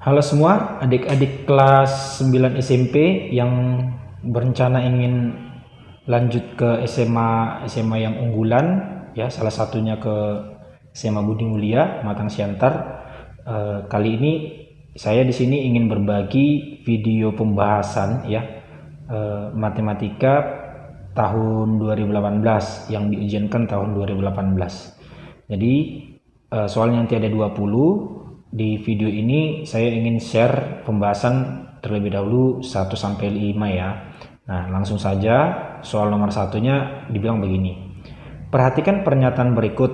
Halo semua, adik-adik kelas 9 SMP yang berencana ingin lanjut ke SMA yang unggulan, ya salah satunya ke SMA Budi Mulia Matang Siantar. Kali ini saya di sini ingin berbagi video pembahasan matematika tahun 2018 yang diujiankan tahun 2018. Jadi soalnya nanti ada 20. Di video ini saya ingin share pembahasan terlebih dahulu 1-5 ya. Nah, langsung saja soal nomor satunya dibilang begini. Perhatikan pernyataan berikut.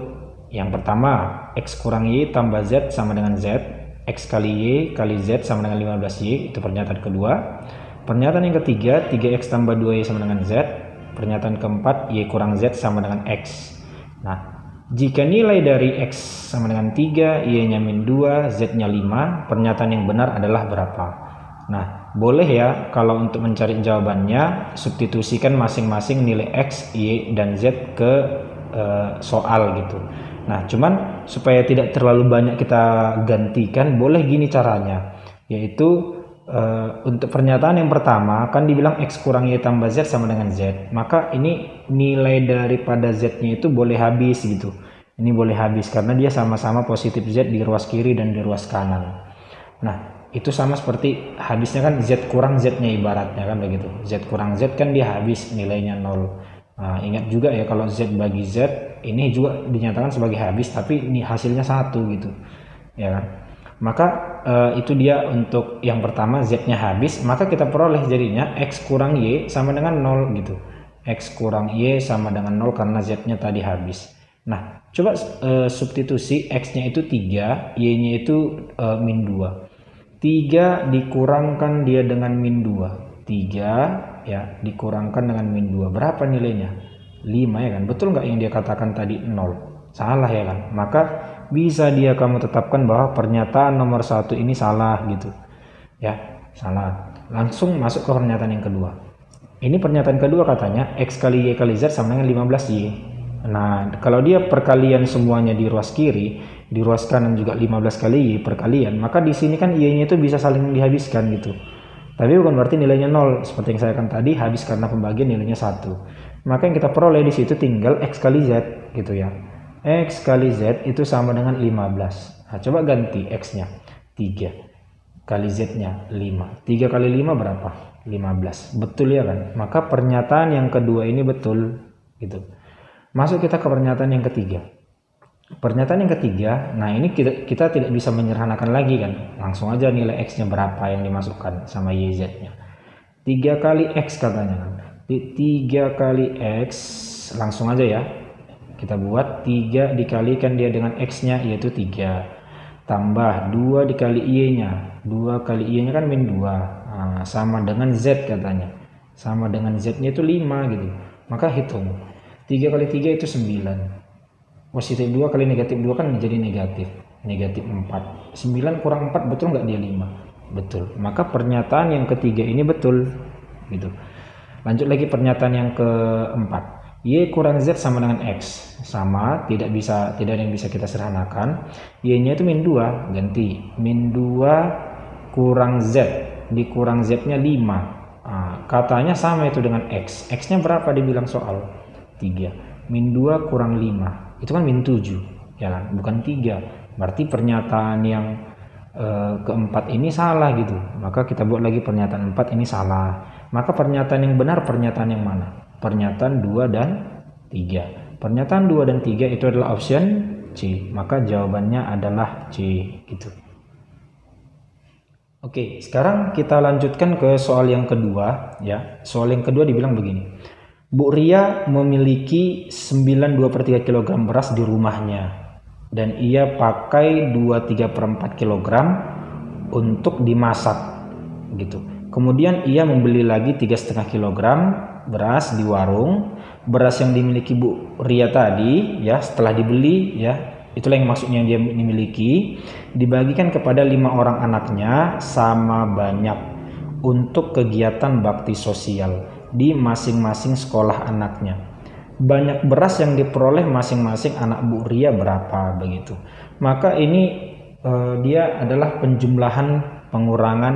Yang pertama, X kurang Y tambah Z sama dengan Z. X kali Y kali Z sama dengan 15Y. Itu pernyataan kedua. Pernyataan yang ketiga, 3X tambah 2Y sama dengan Z. Pernyataan keempat, Y kurang Z sama dengan X. Nah, jika nilai dari X sama dengan 3, Y-nya min 2, Z-nya 5, pernyataan yang benar adalah berapa? Nah, boleh ya kalau untuk mencari jawabannya, substitusikan masing-masing nilai X, Y, dan Z ke soal gitu. Nah, cuman supaya tidak terlalu banyak kita gantikan, boleh gini caranya, yaitu untuk pernyataan yang pertama kan dibilang X kurang Y tambah Z sama dengan Z, maka ini nilai daripada Z-nya itu boleh habis gitu. Ini boleh habis karena dia sama-sama positif Z di ruas kiri dan di ruas kanan. Nah, itu sama seperti habisnya kan Z kurang Z-nya ibaratnya kan begitu. Z kurang Z kan dia habis nilainya 0. Nah, ingat juga ya kalau Z bagi Z ini juga dinyatakan sebagai habis tapi ini hasilnya 1 gitu. Ya kan? Maka itu dia untuk yang pertama Z-nya habis, maka kita peroleh jadinya X kurang Y sama dengan 0 gitu. X kurang Y sama dengan 0 karena Z-nya tadi habis. Nah, coba substitusi X-nya itu 3, Y-nya itu min 2. 3 dikurangkan dia dengan min 2. 3 ya dikurangkan dengan min 2. Berapa nilainya? 5 ya kan? Betul nggak yang dia katakan tadi 0? Salah ya kan? Maka bisa dia kamu tetapkan bahwa pernyataan nomor 1 ini salah gitu ya, salah. Langsung masuk ke pernyataan yang kedua. Ini pernyataan kedua katanya X kali Y kali Z sama dengan 15Y. Nah, kalau dia perkalian semuanya di ruas kiri, di ruas kanan juga 15 kali Y perkalian, maka di sini kan Y-nya itu bisa saling dihabiskan gitu. Tapi bukan berarti nilainya 0 seperti yang saya kan tadi, habis karena pembagian nilainya 1. Maka yang kita peroleh di situ tinggal X kali Z gitu ya. X kali Z itu sama dengan 15. Nah, coba ganti X-nya 3 kali Z-nya 5. 3 kali 5 berapa? 15. Betul ya kan? Maka pernyataan yang kedua ini betul gitu. Masuk kita ke pernyataan yang ketiga. Pernyataan yang ketiga, nah ini kita tidak bisa menyederhanakan lagi kan. Langsung aja nilai X-nya berapa yang dimasukkan sama YZ-nya. 3 kali X katanya kan. 3 kali X langsung aja ya. Kita buat 3 dikalikan dia dengan X-nya yaitu 3. Tambah 2 dikali Y-nya. 2 kali Y-nya kan min 2. Nah, sama dengan Z katanya. Sama dengan Z-nya itu 5 gitu. Maka hitung. 3 kali 3 itu 9. Positif 2 kali negatif 2 kan menjadi negatif. Negatif 4. 9 kurang 4 betul nggak dia 5? Betul. Maka pernyataan yang ketiga ini betul. Gitu. Lanjut lagi pernyataan yang keempat. Y kurang Z sama dengan X. Sama, tidak ada yang bisa kita sederhanakan. Y-nya itu min 2, ganti. Min 2 kurang Z. Dikurang Z-nya 5. Nah, katanya sama itu dengan X. X-nya berapa dibilang soal? 3. Min 2 kurang 5. Itu kan min 7. Ya kan? Bukan 3. Berarti pernyataan yang keempat ini salah gitu. Maka kita buat lagi pernyataan 4 ini salah. Maka pernyataan yang benar pernyataan yang mana? Pernyataan 2 dan 3. Pernyataan 2 dan 3 itu adalah option C. Maka jawabannya adalah C gitu. Oke, sekarang kita lanjutkan ke soal yang kedua ya. Soal yang kedua dibilang begini. Bu Ria memiliki 92/3 kg beras di rumahnya dan ia pakai 23/4 kg untuk dimasak gitu. Kemudian ia membeli lagi 3,5 kg beras di warung. Beras yang dimiliki Bu Ria tadi ya setelah dibeli ya, itulah yang maksudnya dia dimiliki, dibagikan kepada 5 orang anaknya sama banyak untuk kegiatan bakti sosial di masing-masing sekolah anaknya. Banyak beras yang diperoleh masing-masing anak Bu Ria berapa begitu. Maka ini dia adalah penjumlahan pengurangan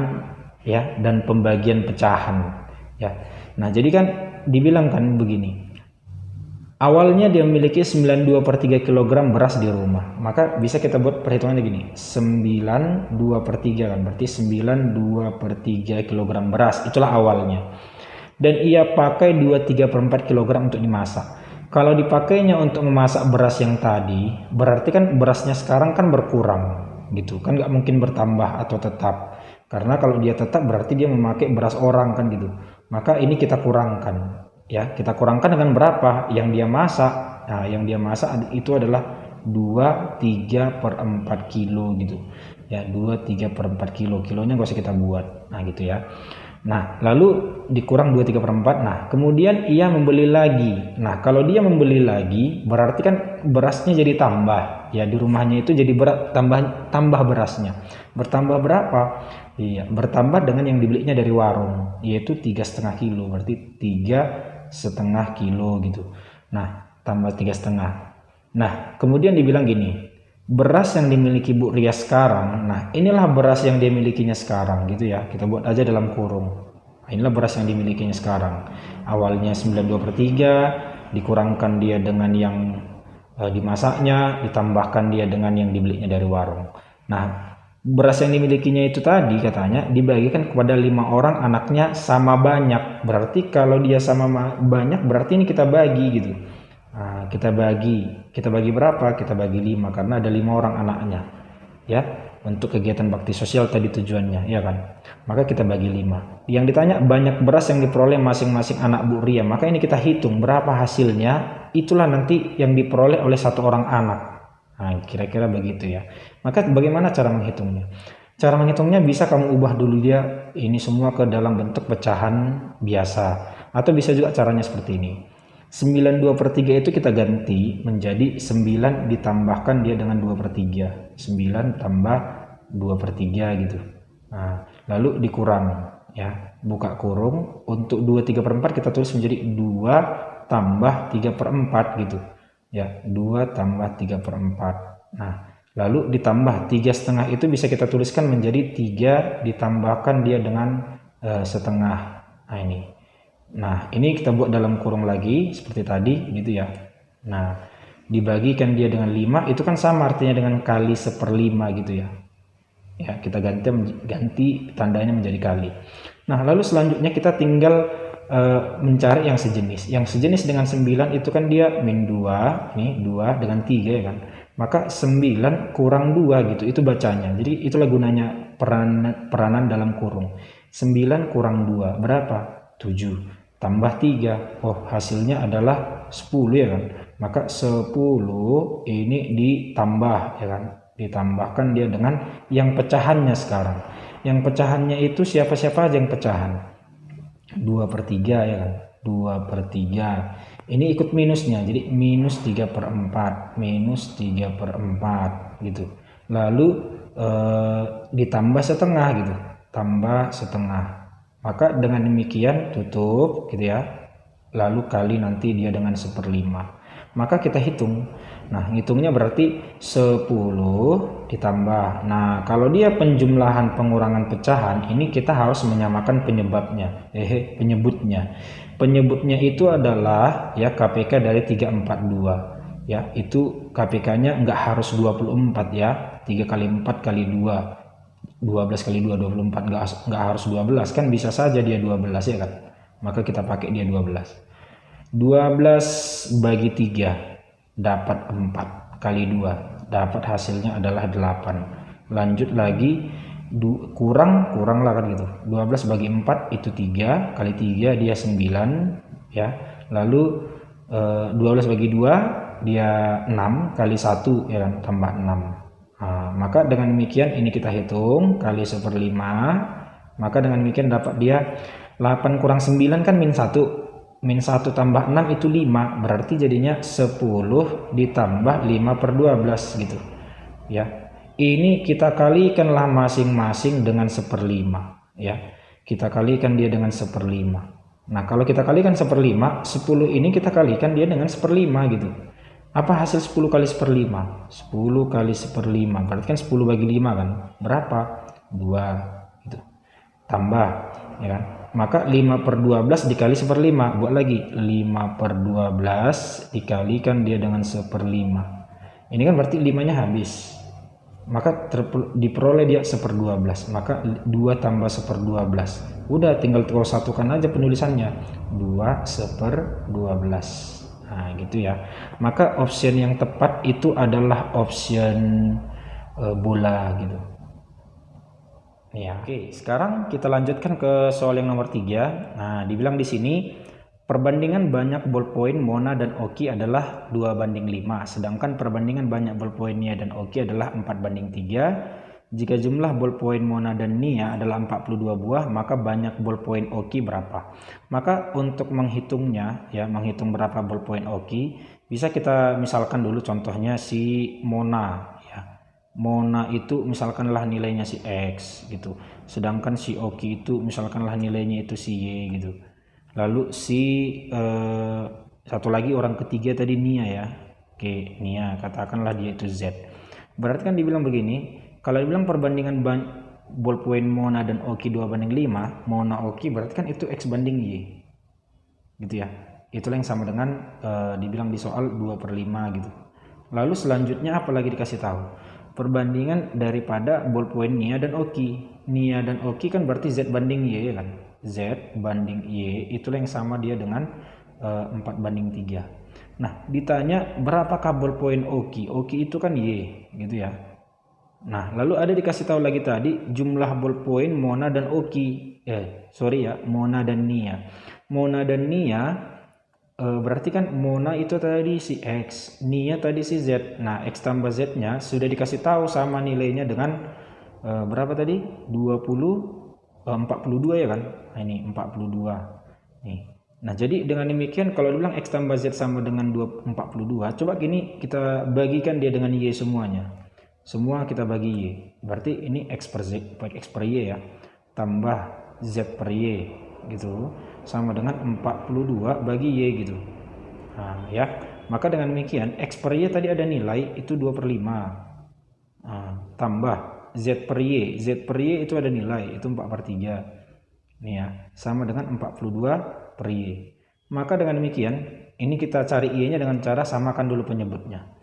ya dan pembagian pecahan ya. Nah, jadi kan dibilang kan begini. Awalnya dia memiliki 92/3 kg beras di rumah. Maka bisa kita buat perhitungannya gini. 92/3 kan berarti 92/3 kg beras. Itulah awalnya. Dan ia pakai 23/4 kg untuk dimasak. Kalau dipakainya untuk memasak beras yang tadi, berarti kan berasnya sekarang kan berkurang gitu. Kan nggak mungkin bertambah atau tetap. Karena kalau dia tetap berarti dia memakai beras orang kan gitu. Maka ini kita kurangkan. Ya, kita kurangkan dengan berapa yang dia masak. Nah, yang dia masak itu adalah 23/4 kilo gitu ya, 23/4 kilo. Kilonya gak usah kita buat, nah gitu ya. Nah, lalu dikurang 23/4. Nah, kemudian ia membeli lagi. Nah, kalau dia membeli lagi berarti kan berasnya jadi tambah ya, di rumahnya itu jadi tambah berasnya. Bertambah berapa? Iya, bertambah dengan yang dibelinya dari warung, yaitu 3,5 kilo, berarti 3,5 kilo gitu. Nah, tambah 3,5. Nah, kemudian dibilang gini, beras yang dimiliki Bu Ria sekarang, nah inilah beras yang dia milikinya sekarang gitu ya, kita buat aja dalam kurung. Nah, inilah beras yang dimilikinya sekarang. Awalnya 92/3, dikurangkan dia dengan yang dimasaknya, ditambahkan dia dengan yang dibelinya dari warung. Nah, beras yang dimilikinya itu tadi katanya dibagikan kepada 5 orang, anaknya sama banyak. Berarti kalau dia sama banyak berarti ini kita bagi gitu. Nah, kita bagi berapa? Kita bagi 5 karena ada 5 orang anaknya ya, untuk kegiatan bakti sosial tadi tujuannya ya kan. Maka kita bagi 5. Yang ditanya banyak beras yang diperoleh masing-masing anak Bu Ria, maka ini kita hitung berapa hasilnya, itulah nanti yang diperoleh oleh satu orang anak. Nah, kira-kira begitu ya. Maka bagaimana cara menghitungnya? Cara menghitungnya bisa kamu ubah dulu dia ini semua ke dalam bentuk pecahan biasa, atau bisa juga caranya seperti ini. 92/3 itu kita ganti menjadi 9 ditambahkan dia dengan 2/3. 9 tambah 2/3 gitu. Nah, lalu dikurang ya, buka kurung. Untuk 23/4 kita tulis menjadi 2 tambah 3/4 gitu. Ya, 2 tambah 3/4. Nah, lalu ditambah 3,5 itu bisa kita tuliskan menjadi 3 ditambahkan dia dengan setengah. Nah, ini. Nah, ini kita buat dalam kurung lagi seperti tadi gitu ya. Nah, dibagikan dia dengan 5 itu kan sama artinya dengan kali 1/5 gitu ya. Ya, kita ganti tandanya menjadi kali. Nah, lalu selanjutnya kita tinggal mencari yang sejenis. Yang sejenis dengan 9 itu kan dia min 2, ini 2 dengan 3 ya kan. Maka 9 kurang 2 gitu, itu bacanya. Jadi itulah gunanya peranan dalam kurung. 9 kurang 2 berapa? 7 tambah 3. Oh, hasilnya adalah 10 ya kan. Maka 10 ini ditambah ya kan. Ditambahkan dia dengan yang pecahannya sekarang. Yang pecahannya itu siapa-siapa aja yang pecahan? 2/3 ya kan. 2/3 ini ikut minusnya, jadi minus 3/4, minus 3/4 gitu. Lalu ditambah setengah gitu, tambah setengah. Maka dengan demikian tutup gitu ya, lalu kali nanti dia dengan 1/5. Maka kita hitung. Nah, hitungnya berarti 10 ditambah. Nah, kalau dia penjumlahan pengurangan pecahan, ini kita harus menyamakan penyebabnya. Penyebutnya. Penyebutnya itu adalah ya KPK dari 342. Ya, itu KPK-nya nggak harus 24 ya. 3 kali 4 kali 2. 12 kali 2 24, nggak harus 12 kan, bisa saja dia 12 ya kan. Maka kita pakai dia 12. 12 bagi 3 dapat 4 kali 2 dapat hasilnya adalah 8. Lanjut lagi kurang lah kan gitu. 12 bagi 4 itu 3 kali 3 dia 9 ya. Lalu 12 bagi 2 dia 6 kali 1 ya kan, tambah 6. Nah, maka dengan demikian ini kita hitung kali 1/5. Maka dengan demikian dapat dia 8 kurang 9 kan min 1. Min 1 tambah 6 itu 5. Berarti jadinya 10 ditambah 5/12 gitu. Ya. Ini kita kalikanlah masing-masing dengan 1/5 ya. Kita kalikan dia dengan 1/5. Nah, kalau kita kalikan 1/5, 10 ini kita kalikan dia dengan 1/5 gitu. Apa hasil 10 kali 1/5? 10 kali 1/5 berarti kan 10 bagi 5 kan. Berapa? 2. tambah, ya kan? Maka 5 per 12 dikali 1/5, buat lagi 5 per 12 dikalikan dia dengan 1/5. Ini kan berarti 5-nya habis, maka diperoleh dia 1/12, maka 2 tambah 1/12. Udah tinggal satukan aja penulisannya, 2 1/12. Nah gitu ya. Maka option yang tepat itu adalah option bola gitu ya. Oke, sekarang kita lanjutkan ke soal yang nomor 3. Nah, dibilang di sini perbandingan banyak ballpoint Mona dan Oki adalah 2/5, sedangkan perbandingan banyak ballpoint Nia dan Oki adalah 4/3. Jika jumlah ballpoint Mona dan Nia adalah 42 buah, maka banyak ballpoint Oki berapa? Maka untuk menghitungnya, ya, menghitung berapa ballpoint Oki, bisa kita misalkan dulu contohnya si Mona. Mona itu misalkanlah nilainya si X gitu, sedangkan si Oki itu misalkanlah nilainya itu si Y gitu. Lalu si satu lagi orang ketiga tadi Nia ya. Oke, Nia, katakanlah dia itu Z. Berarti kan dibilang begini, kalau dibilang perbandingan ballpoint Mona dan Oki 2/5, Mona Oki berarti kan itu X banding Y gitu ya. Itulah yang sama dengan dibilang di soal 2/5 gitu. Lalu selanjutnya apa lagi dikasih tahu? Perbandingan daripada ballpoint Nia dan Oki. Nia dan Oki kan berarti Z banding Y ya kan. Z banding Y itulah yang sama dia dengan 4/3. Nah ditanya berapakah ballpoint Oki. Oki itu kan Y gitu ya. Nah lalu ada dikasih tahu lagi tadi jumlah ballpoint Mona dan Oki. Mona dan Nia. Mona dan Nia berarti kan Mona itu tadi si X, Nia tadi si Z. Nah X tambah Z nya sudah dikasih tahu sama nilainya dengan berapa tadi? 42 ya kan. Nah ini 42 nih. Nah jadi dengan demikian kalau dibilang X tambah Z sama dengan 42, coba gini kita bagikan dia dengan Y semuanya. Semua kita bagi Y, berarti ini X per Y ya, tambah Z per Y gitu, sama dengan 42 bagi Y gitu. Nah ya, maka dengan demikian X per Y tadi ada nilai itu 2/5. Tambah Z per Y itu ada nilai itu 4/3 nih ya, sama dengan 42 per Y. Maka dengan demikian ini kita cari Y nya dengan cara samakan dulu penyebutnya.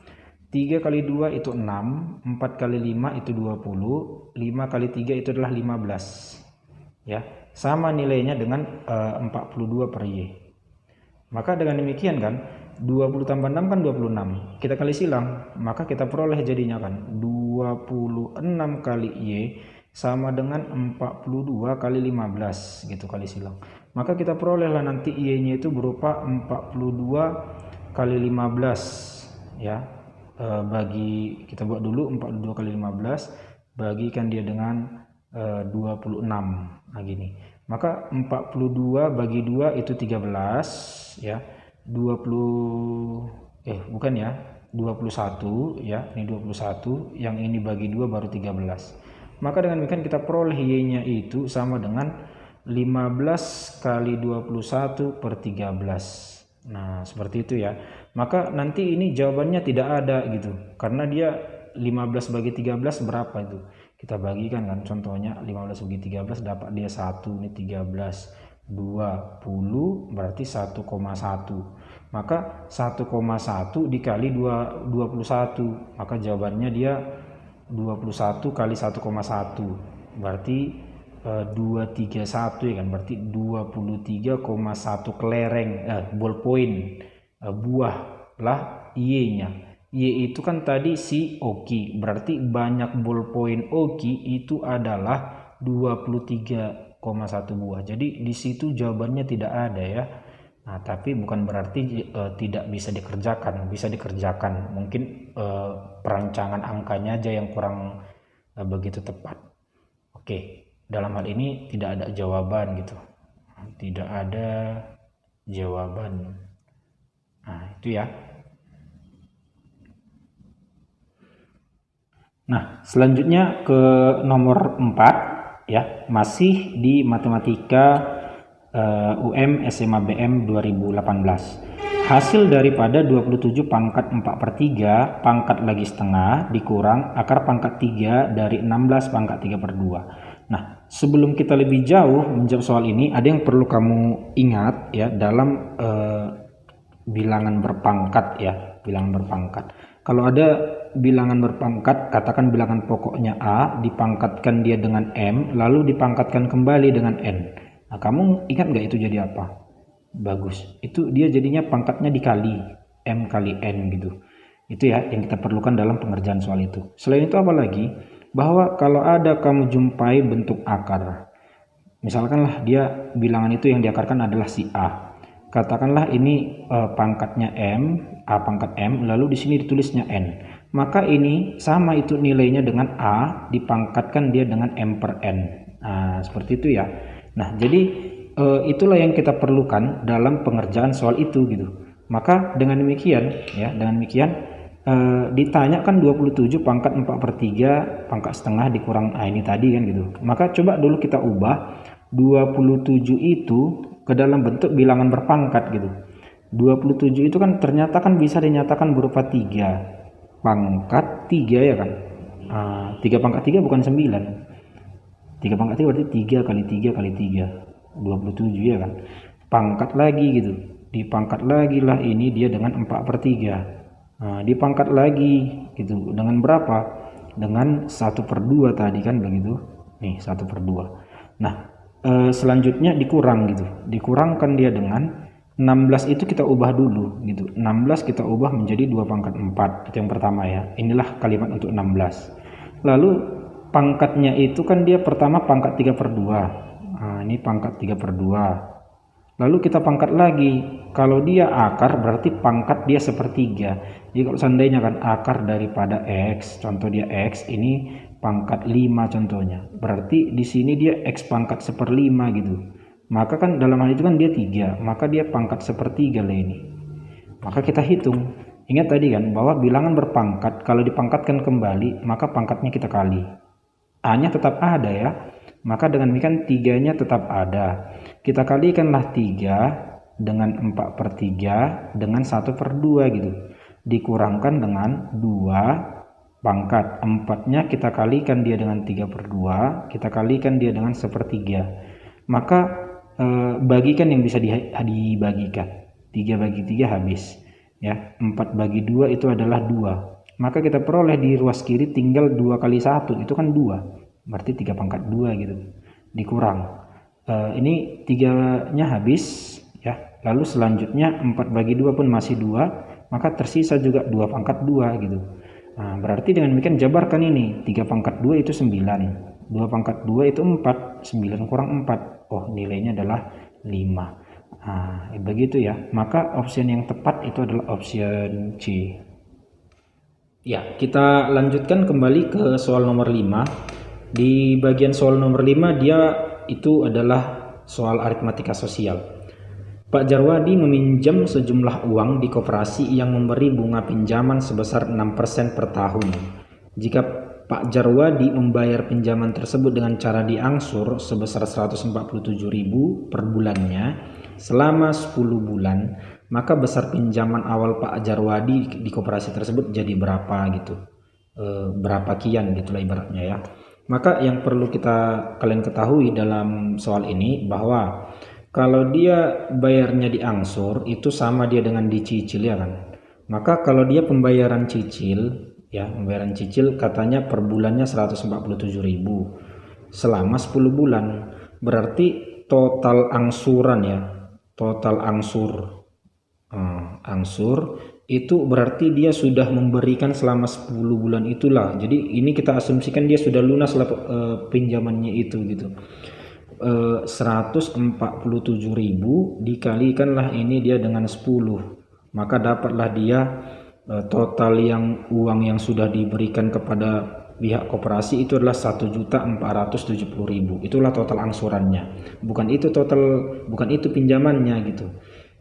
3 kali 2 itu 6, 4 kali 5 itu 20, 5 kali 3 itu adalah 15 ya, sama nilainya dengan 42 per Y. Maka dengan demikian kan 20 tambah 6 kan 26, kita kali silang, maka kita peroleh jadinya kan 26 kali Y sama dengan 42 kali 15 gitu kali silang. Maka kita perolehlah nanti Y nya itu berupa 42 kali 15 ya. Bagi kita buat dulu 42 kali 15 bagikan dia dengan 26. Nah gini, maka 42 bagi 2 itu 13 ya, 21 ya, ini 21, yang ini bagi 2 baru 13. Maka dengan demikian kita peroleh Y nya itu sama dengan 15 kali 21 per 13. Nah seperti itu ya. Maka nanti ini jawabannya tidak ada gitu, karena dia 15 bagi 13 berapa itu kita bagikan kan, contohnya 15 bagi 13 dapat dia 1, ini 13 20 berarti 1,1, maka 1,1 dikali 21, maka jawabannya dia 21 kali 1,1 berarti 231 ya kan, berarti 23,1 kelereng ballpoint buah lah Y nya. Y itu kan tadi si Oki, berarti banyak ballpoint Oki itu adalah 23,1 buah. Jadi di situ jawabannya tidak ada ya. Nah tapi bukan berarti tidak bisa dikerjakan, bisa dikerjakan, mungkin perancangan angkanya aja yang kurang begitu tepat. Oke, dalam hal ini tidak ada jawaban gitu, tidak ada jawaban. Nah itu ya. Nah selanjutnya ke nomor 4 ya, masih di matematika UM SMA BM 2018. Hasil daripada 27 pangkat 4/3 pangkat lagi setengah dikurang akar pangkat 3 dari 16 pangkat 3/2. Nah, sebelum kita lebih jauh menjawab soal ini, ada yang perlu kamu ingat ya dalam bilangan berpangkat ya, bilangan berpangkat. Kalau ada bilangan berpangkat, katakan bilangan pokoknya A, dipangkatkan dia dengan M, lalu dipangkatkan kembali dengan N. Nah, kamu ingat nggak itu jadi apa? Bagus. Itu dia jadinya pangkatnya dikali M kali N gitu. Itu ya yang kita perlukan dalam pengerjaan soal itu. Selain itu apa lagi? Bahwa kalau ada kamu jumpai bentuk akar, misalkanlah dia bilangan itu yang diakarkan adalah si A. Katakanlah ini pangkatnya M, A pangkat M, lalu di sini ditulisnya N. Maka ini sama itu nilainya dengan A dipangkatkan dia dengan M per N. Nah, seperti itu ya. Nah, jadi itulah yang kita perlukan dalam pengerjaan soal itu gitu. Maka dengan demikian ya, ditanya kan 27 pangkat 4/3 pangkat setengah dikurang ini tadi kan gitu. Maka coba dulu kita ubah 27 itu ke dalam bentuk bilangan berpangkat gitu. 27 itu kan ternyata kan bisa dinyatakan berupa 3 pangkat 3 ya kan. 3 pangkat 3 bukan 9. 3 pangkat 3 berarti 3 kali 3 kali 3. 27 ya kan. Pangkat lagi gitu. Dipangkat lagi lah ini dia dengan 4/3. Dipangkat lagi gitu dengan berapa? Dengan 1/2 tadi kan begitu. Nih 1/2. Nah, selanjutnya dikurang gitu. Dikurangkan dia dengan 16 itu kita ubah dulu gitu. 16 kita ubah menjadi 2 pangkat 4. Itu yang pertama ya. Inilah kalimat untuk 16. Lalu pangkatnya itu kan dia pertama pangkat 3/2. Ini pangkat 3/2. Lalu kita pangkat lagi. Kalau dia akar berarti pangkat dia 1/3. Jadi kalau seandainya kan akar daripada X, contoh dia X, ini pangkat 5 contohnya. Berarti di sini dia X pangkat 1/5 gitu. Maka kan dalam hal itu kan dia 3, maka dia pangkat 1/3 lah ini. Maka kita hitung. Ingat tadi kan bahwa bilangan berpangkat kalau dipangkatkan kembali maka pangkatnya kita kali. A-nya tetap ada ya. Maka dengan demikian 3-nya tetap ada. Kita kalikanlah 3 dengan 4/3 dengan 1/2 gitu. Dikurangkan dengan 2 pangkat. 4-nya kita kalikan dia dengan 3/2. Kita kalikan dia dengan 1/3. Maka bagikan yang bisa dibagikan. 3 bagi 3 habis. Ya, 4 bagi 2 itu adalah 2. Maka kita peroleh di ruas kiri tinggal 2 kali 1. Itu kan 2. Berarti 3 pangkat 2 gitu. Dikurang. Ini 3-nya habis ya. Lalu selanjutnya 4 bagi 2 pun masih 2, maka tersisa juga 2 pangkat 2 gitu. Nah, berarti dengan demikian jabarkan ini, 3 pangkat 2 itu 9, 2 pangkat 2 itu 4, 9 kurang 4, oh nilainya adalah 5. Nah, begitu ya. Maka opsi yang tepat itu adalah option C. Ya, kita lanjutkan kembali ke soal nomor 5. Di bagian soal nomor 5 dia itu adalah soal aritmatika sosial. Pak Jarwadi meminjam sejumlah uang di koperasi yang memberi bunga pinjaman sebesar 6% per tahun. Jika Pak Jarwadi membayar pinjaman tersebut dengan cara diangsur sebesar 147.000 per bulannya selama 10 bulan, maka besar pinjaman awal Pak Jarwadi di koperasi tersebut jadi berapa gitu. Berapa kian gitulah ibaratnya ya. Maka yang perlu kalian ketahui dalam soal ini bahwa kalau dia bayarnya diangsur itu sama dia dengan dicicil ya kan. Maka kalau dia pembayaran cicil ya, pembayaran cicil katanya per bulannya 147.000 selama 10 bulan. Berarti total angsuran ya, total angsur itu berarti dia sudah memberikan selama 10 bulan itulah. Jadi ini kita asumsikan dia sudah lunas lah pinjamannya itu gitu. 147.000 dikalikanlah ini dia dengan 10, maka dapatlah dia total uang yang sudah diberikan kepada pihak koperasi itu adalah 1.470.000. Itulah total angsurannya. Bukan itu pinjamannya gitu.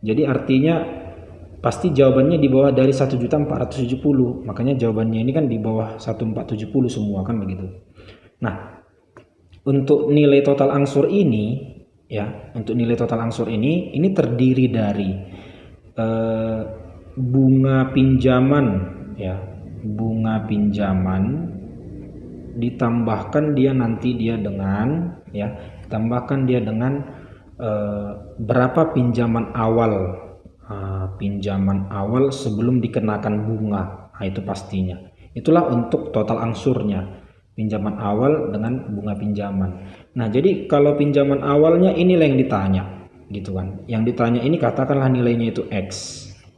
Jadi artinya pasti jawabannya di bawah dari 1.470. Makanya jawabannya ini kan di bawah 1.470 semua kan begitu. Nah, untuk nilai total angsur ini ya, ini terdiri dari bunga pinjaman ya, bunga pinjaman ditambahkan dia nanti dia dengan tambahkan dia dengan berapa pinjaman awal sebelum dikenakan bunga. Nah, itu pastinya. Itulah untuk total angsurnya, pinjaman awal dengan bunga pinjaman. Nah, jadi kalau pinjaman awalnya inilah yang ditanya gitu kan. Yang ditanya ini katakanlah nilainya itu X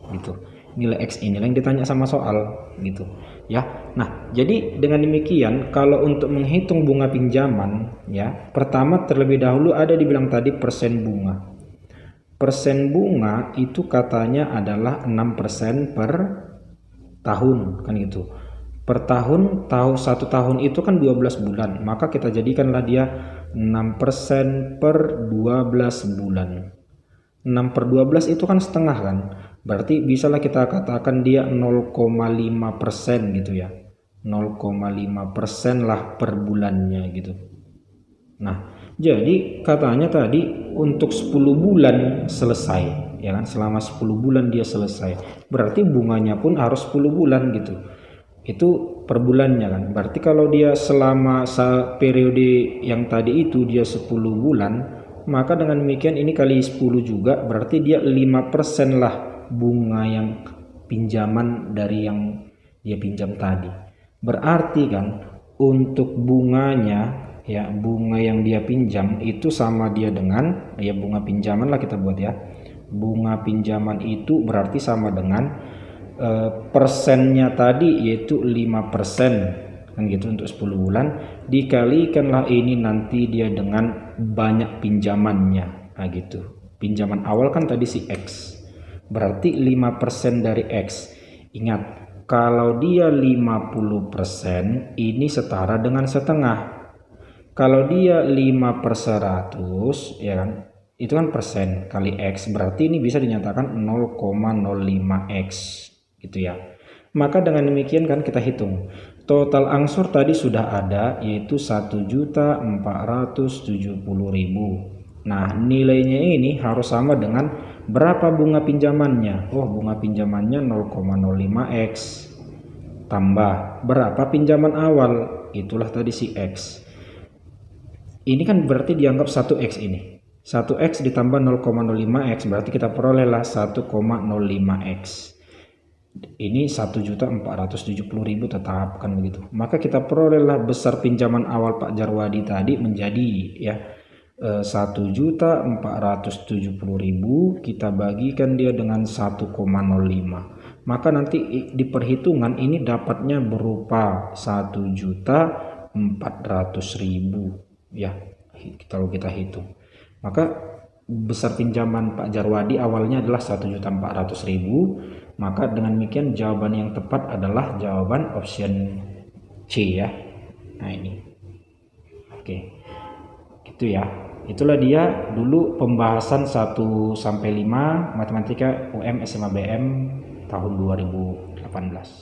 gitu. Nilai X inilah yang ditanya sama soal gitu ya. Nah, jadi dengan demikian kalau untuk menghitung bunga pinjaman ya, pertama terlebih dahulu ada dibilang tadi persen bunga. Persen bunga itu katanya adalah 6% per tahun kan gitu. Per tahun, satu tahun itu kan 12 bulan, maka kita jadikanlah dia 6% per 12 bulan. 6 per 12 itu kan setengah kan, berarti bisalah kita katakan dia 0,5% gitu ya, 0,5% lah per bulannya gitu. Nah, jadi katanya tadi untuk 10 bulan selesai ya kan, selama 10 bulan dia selesai, berarti bunganya pun harus 10 bulan gitu. Itu per bulannya kan, berarti kalau dia selama periode yang tadi itu dia 10 bulan, maka dengan demikian ini kali 10 juga, berarti dia 5% lah bunga yang pinjaman dari yang dia pinjam tadi. Berarti kan untuk bunganya ya, bunga yang dia pinjam itu sama dia dengan ya bunga pinjaman lah kita buat ya. Bunga pinjaman itu berarti sama dengan persennya tadi, yaitu 5% kan gitu untuk 10 bulan, dikalikanlah ini nanti dia dengan banyak pinjamannya. Nah gitu, pinjaman awal kan tadi si X, berarti 5% dari X. Ingat, kalau dia 50% ini setara dengan setengah. Kalau dia 5/100 ya kan, itu kan persen kali X, berarti ini bisa dinyatakan 0,05X gitu ya. Maka dengan demikian kan kita hitung total angsur tadi sudah ada, yaitu 1.470.000. Nah, nilainya ini harus sama dengan berapa bunga pinjamannya. Oh, bunga pinjamannya 0,05X tambah berapa pinjaman awal, itulah tadi si X. Ini kan berarti dianggap 1X ini. 1X ditambah 0,05X berarti kita perolehlah 1,05X. Ini 1.470.000 tetap kan begitu. Maka kita perolehlah besar pinjaman awal Pak Jarwadi tadi menjadi ya 1.470.000, kita bagikan dia dengan 1,05. Maka nanti di perhitungan ini dapatnya berupa 1.400.000 ya, kalau kita hitung. Maka besar pinjaman Pak Jarwadi awalnya adalah 1.400.000. Maka dengan demikian jawaban yang tepat adalah jawaban option C ya. Nah ini oke, gitu ya. Itulah dia dulu pembahasan 1-5 matematika UM SMA BM tahun 2018.